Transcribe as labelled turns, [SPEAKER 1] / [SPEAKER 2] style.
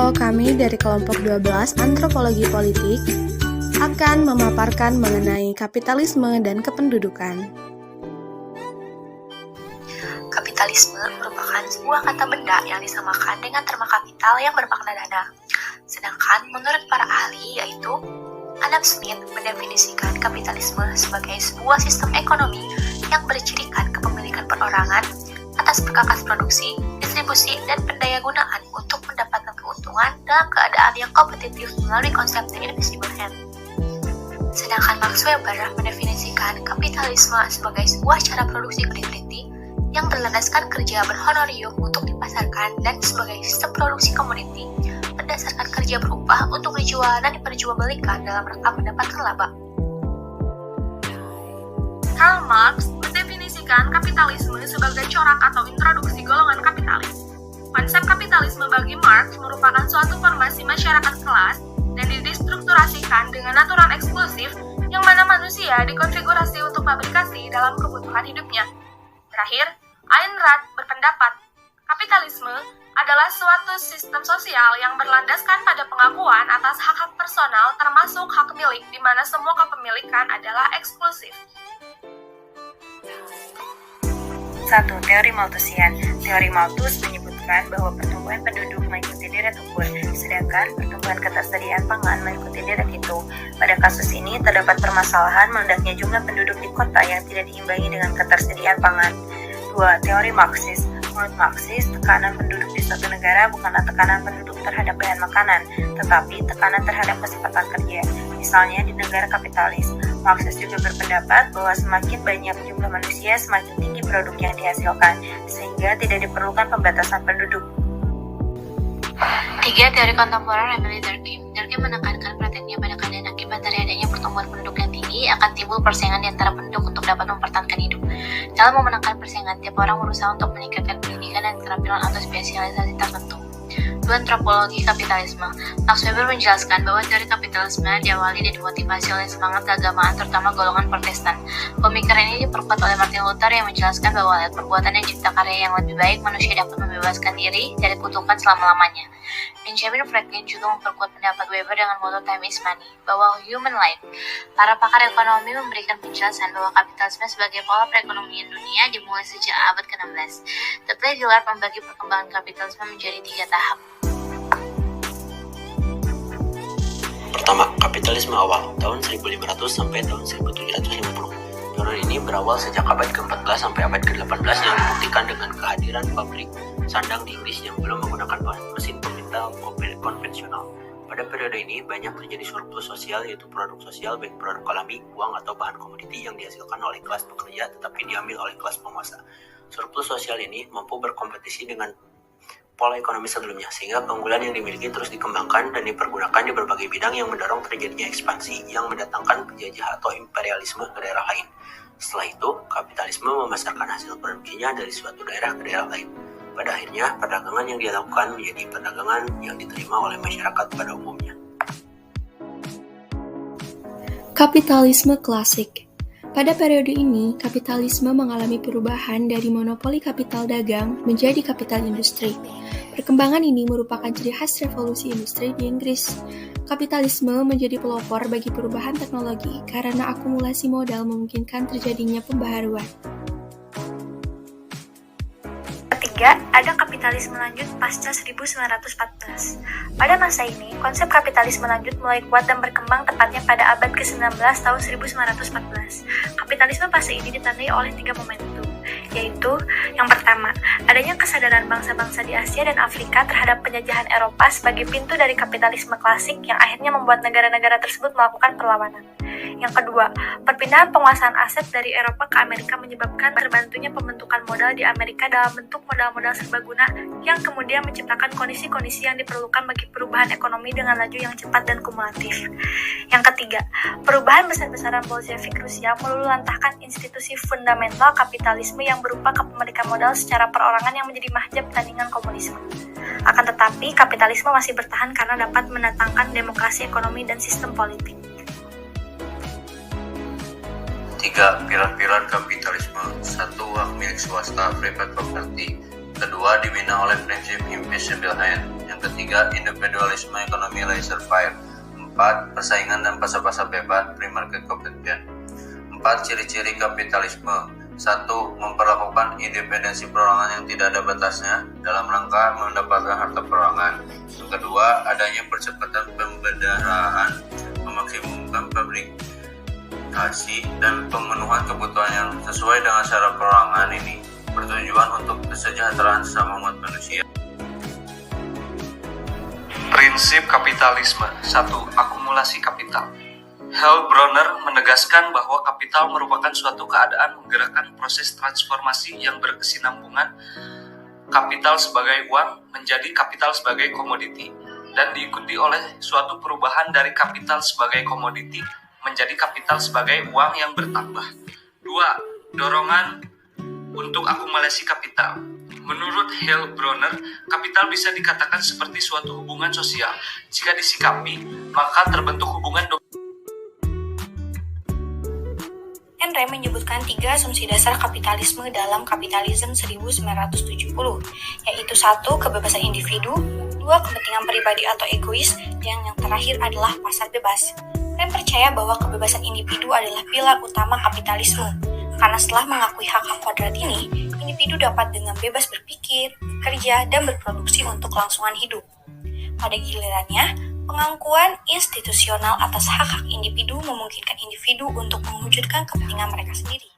[SPEAKER 1] Halo, kami dari kelompok 12 Antropologi Politik akan memaparkan mengenai kapitalisme dan kependudukan.
[SPEAKER 2] Kapitalisme merupakan sebuah kata benda yang disamakan dengan terma kapital yang bermakna dana. Sedangkan menurut para ahli yaitu Adam Smith mendefinisikan kapitalisme sebagai sebuah sistem ekonomi yang bercirikan kepemilikan perorangan atas perkakas produksi, distribusi, dan pendayagunaan untuk mendapatkan keuntungan dalam keadaan yang kompetitif melalui konsep the invisible hand. Sedangkan Max Weber mendefinisikan kapitalisme sebagai sebuah cara produksi kredit yang berlandaskan kerja berhonorium untuk dipasarkan dan sebagai sistem produksi komoditi berdasarkan kerja berupah untuk dijual dan diperjualbelikan dalam rangka mendapatkan laba.
[SPEAKER 1] Karl Marx mendefinisikan kapitalisme sebagai corak atau introduksi golongan kapitalis. Konsep kapitalisme bagi Marx merupakan suatu formasi masyarakat kelas dan distrukturasikan dengan aturan eksklusif yang mana manusia dikonfigurasi untuk fabrikasi dalam kebutuhan hidupnya. Terakhir, Ayn Rand berpendapat, kapitalisme adalah suatu sistem sosial yang berlandaskan pada pengakuan atas hak-hak personal termasuk hak milik di mana semua kepemilikan adalah eksklusif.
[SPEAKER 3] 1. Teori Malthusian. Teori Malthus menyebutkan bahwa pertumbuhan penduduk mengikuti deret ukur, sedangkan pertumbuhan ketersediaan pangan mengikuti deret itu. Pada kasus ini, terdapat permasalahan meledaknya jumlah penduduk di kota yang tidak diimbangi dengan ketersediaan pangan. 2. Teori Marxis. Menurut Marxis, tekanan penduduk di suatu negara bukanlah tekanan penduduk terhadap bahan makanan, tetapi tekanan terhadap kesempatan kerja. Misalnya di negara kapitalis. Marxis juga berpendapat bahwa semakin banyak jumlah manusia, semakin tinggi produk yang dihasilkan, sehingga tidak diperlukan pembatasan penduduk.
[SPEAKER 2] 3. Teori kontemporer Emile Durkheim. Durkheim menekankan perhatiannya pada keadaan akibat dari adanya pertumbuhan penduduk yang tinggi akan timbul persaingan di antara penduduk untuk dapat mempertahankan hidup. Dalam memenangkan persaingan, tiap orang berusaha untuk meningkatkan pendidikan dan keterampilan atau spesialisasi tertentu. 2. Antropologi kapitalisme. Max Weber menjelaskan bahwa teori kapitalisme diawali dan dimotivasi oleh semangat keagamaan terutama golongan Protestan. Pemikiran ini diperkuat oleh Martin Luther yang menjelaskan bahwa lewat perbuatan dan cipta karya yang lebih baik manusia dapat membebaskan diri dari kutukan selama-lamanya. Benjamin Franklin juga memperkuat pendapat Weber dengan moto Time is Money, bahwa human life. Para pakar ekonomi memberikan penjelasan bahwa kapitalisme sebagai pola perekonomian dunia dimulai sejak abad ke-16. Dudley Dillard membagi perkembangan kapitalisme menjadi 3 tahap.
[SPEAKER 4] Pertama, kapitalisme awal, tahun 1500 sampai tahun 1750. Teori ini berawal sejak abad ke-14 sampai abad ke-18 yang dibuktikan dengan kehadiran pabrik sandang di Inggris yang belum menggunakan mesin pemintal konvensional. Pada periode ini, banyak terjadi surplus sosial, yaitu produk sosial baik produk alami, uang atau bahan komoditi yang dihasilkan oleh kelas pekerja tetapi diambil oleh kelas penguasa. Surplus sosial ini mampu berkompetisi dengan pola ekonomi sebelumnya, sehingga keunggulan yang dimiliki terus dikembangkan dan dipergunakan di berbagai bidang yang mendorong terjadinya ekspansi yang mendatangkan penjajah atau imperialisme ke daerah lain. Setelah itu, kapitalisme memasarkan hasil produksinya dari suatu daerah ke daerah lain. Pada akhirnya, perdagangan yang dilakukan menjadi perdagangan yang diterima oleh masyarakat pada umumnya.
[SPEAKER 1] Kapitalisme klasik. Pada periode ini, kapitalisme mengalami perubahan dari monopoli kapital dagang menjadi kapital industri. Perkembangan ini merupakan ciri khas revolusi industri di Inggris. Kapitalisme menjadi pelopor bagi perubahan teknologi karena akumulasi modal memungkinkan terjadinya pembaharuan.
[SPEAKER 5] Ketiga, ada kapitalisme lanjut pasca 1914. Pada masa ini, konsep kapitalisme lanjut mulai kuat dan berkembang tepatnya pada abad ke-19 tahun 1914. Kapitalisme fase ini ditandai oleh 3 momentum, yaitu yang pertama, adanya kesadaran bangsa-bangsa di Asia dan Afrika terhadap penjajahan Eropa sebagai pintu dari kapitalisme klasik yang akhirnya membuat negara-negara tersebut melakukan perlawanan. Yang kedua, perpindahan penguasaan aset dari Eropa ke Amerika menyebabkan terbantunya pembentukan modal di Amerika dalam bentuk modal-modal serbaguna yang kemudian menciptakan kondisi-kondisi yang diperlukan bagi perubahan ekonomi dengan laju yang cepat dan kumulatif. Yang ketiga, perubahan besar-besaran Bolshevik Rusia meluluhlantahkan institusi fundamental kapitalisme yang berupa kepemilikan modal secara perorangan yang menjadi mahjab tandingan komunisme. Akan tetapi, kapitalisme masih bertahan karena dapat mendatangkan demokrasi ekonomi dan sistem politik.
[SPEAKER 6] 3. Pilar-pilar kapitalisme. 1. Hak milik swasta, private property. Kedua, dibina oleh prinsip invisible hand. Yang Yang ketiga, individualisme ekonomi laissez-faire. 4. Persaingan dan pasar-pasar bebas, free market competition. 4. Ciri-ciri kapitalisme. 1. Memperlakukan independensi perorangan yang tidak ada batasnya dalam rangka mendapatkan harta perorangan. Yang kedua, adanya percepatan pembendaharaan, memaksimumkan fabrikasi dan pemenuhan kebutuhan yang sesuai dengan syarat perorangan ini bertujuan untuk kesejahteraan sesama umat manusia.
[SPEAKER 7] Prinsip kapitalisme. 1. Akumulasi kapital. Hal Bronner menegaskan bahwa kapital merupakan suatu keadaan menggerakkan proses transformasi yang berkesinambungan kapital sebagai uang menjadi kapital sebagai komoditi dan diikuti oleh suatu perubahan dari kapital sebagai komoditi menjadi kapital sebagai uang yang bertambah. 2. Dorongan untuk akumulasi kapital. Menurut Hal Bronner, kapital bisa dikatakan seperti suatu hubungan sosial. Jika disikapi, maka terbentuk hubungan
[SPEAKER 5] Henry menyebutkan 3 asumsi dasar kapitalisme dalam Kapitalisme 1970, yaitu 1. Kebebasan individu, 2. Kepentingan pribadi atau egois, dan yang terakhir adalah pasar bebas. Rem percaya bahwa kebebasan individu adalah pilar utama kapitalisme, karena setelah mengakui hak-hak kodrat ini, individu dapat dengan bebas berpikir, bekerja, dan berproduksi untuk kelangsungan hidup. Pada gilirannya, pengakuan institusional atas hak-hak individu memungkinkan individu untuk mewujudkan kepentingan mereka sendiri.